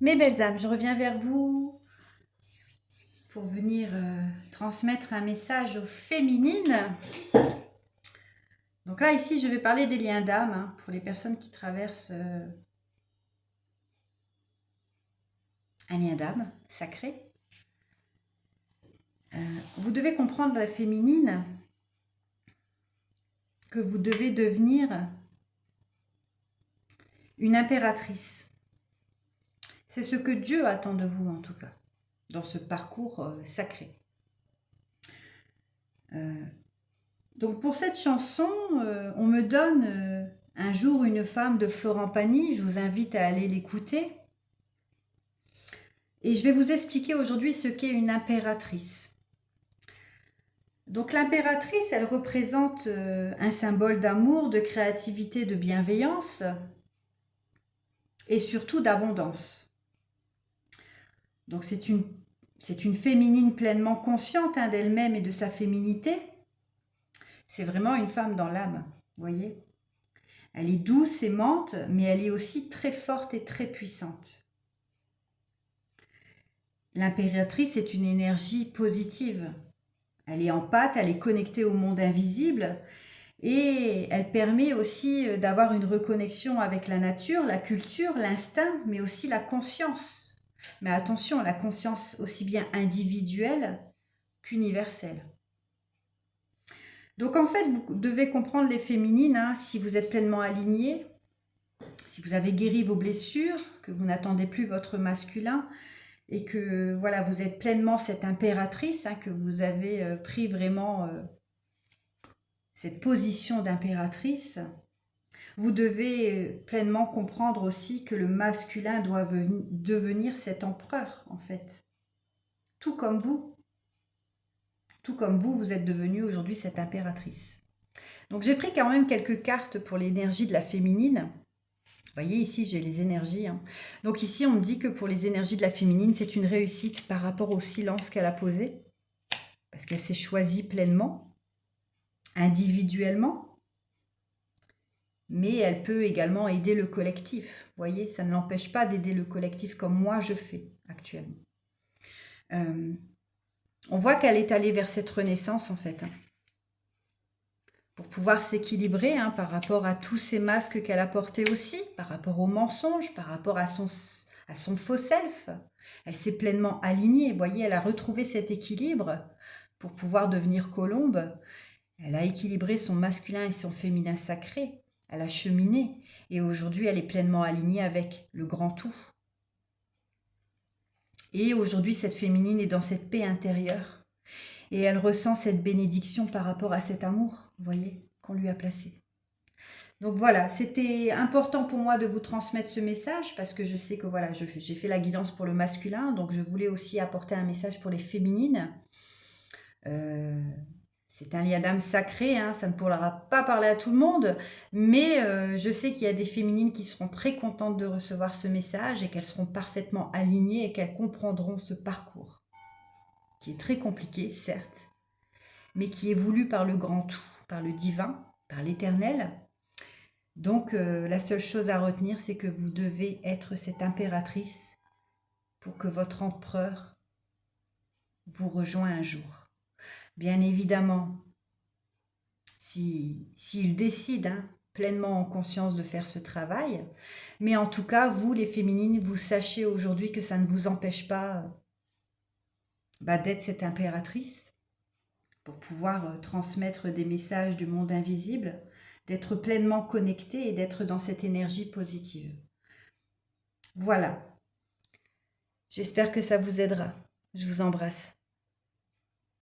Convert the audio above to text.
Mes belles âmes, je reviens vers vous pour venir transmettre un message aux féminines. Donc là, ici, je vais parler des liens d'âme pour les personnes qui traversent un lien d'âme sacré. Vous devez comprendre la féminine que vous devez devenir une impératrice. C'est ce que Dieu attend de vous en tout cas, dans ce parcours sacré. Donc pour cette chanson, on me donne un jour une femme de Florent Pagny, je vous invite à aller l'écouter. Et je vais vous expliquer aujourd'hui ce qu'est une impératrice. Donc l'impératrice, elle représente un symbole d'amour, de créativité, de bienveillance et surtout d'abondance. Donc c'est une féminine pleinement consciente d'elle-même et de sa féminité. C'est vraiment une femme dans l'âme, vous voyez. Elle est douce, aimante, mais elle est aussi très forte et très puissante. L'impératrice est une énergie positive. Elle est empathe, elle est connectée au monde invisible et elle permet aussi d'avoir une reconnexion avec la nature, la culture, l'instinct, mais aussi la conscience. Mais attention, la conscience aussi bien individuelle qu'universelle. Donc en fait, vous devez comprendre les féminines, si vous êtes pleinement alignés, si vous avez guéri vos blessures, que vous n'attendez plus votre masculin, et que voilà, vous êtes pleinement cette impératrice, que vous avez pris vraiment cette position d'impératrice, vous devez pleinement comprendre aussi que le masculin doit devenir cet empereur, en fait. Tout comme vous. Tout comme vous, vous êtes devenu aujourd'hui cette impératrice. Donc j'ai pris quand même quelques cartes pour l'énergie de la féminine. Vous voyez, ici, j'ai les énergies. Donc ici, on me dit que pour les énergies de la féminine, c'est une réussite par rapport au silence qu'elle a posé. Parce qu'elle s'est choisie pleinement, individuellement. Mais elle peut également aider le collectif. Vous voyez, ça ne l'empêche pas d'aider le collectif comme moi je fais actuellement. On voit qu'elle est allée vers cette renaissance en fait. Pour pouvoir s'équilibrer par rapport à tous ces masques qu'elle a portés aussi, par rapport aux mensonges, par rapport à son faux self. Elle s'est pleinement alignée, vous voyez, elle a retrouvé cet équilibre pour pouvoir devenir colombe. Elle a équilibré son masculin et son féminin sacré. Elle a cheminé et aujourd'hui, elle est pleinement alignée avec le grand tout. Et aujourd'hui, cette féminine est dans cette paix intérieure et elle ressent cette bénédiction par rapport à cet amour, vous voyez, qu'on lui a placé. Donc voilà, c'était important pour moi de vous transmettre ce message parce que je sais que voilà, j'ai fait la guidance pour le masculin, donc je voulais aussi apporter un message pour les féminines. C'est un lien d'âme sacré, ça ne pourra pas parler à tout le monde, mais je sais qu'il y a des féminines qui seront très contentes de recevoir ce message et qu'elles seront parfaitement alignées et qu'elles comprendront ce parcours, qui est très compliqué, certes, mais qui est voulu par le grand tout, par le divin, par l'éternel. Donc la seule chose à retenir, c'est que vous devez être cette impératrice pour que votre empereur vous rejoigne un jour. Bien évidemment, s'il décide pleinement en conscience de faire ce travail, mais en tout cas, vous les féminines, vous sachez aujourd'hui que ça ne vous empêche pas d'être cette impératrice pour pouvoir transmettre des messages du monde invisible, d'être pleinement connecté et d'être dans cette énergie positive. Voilà. J'espère que ça vous aidera. Je vous embrasse.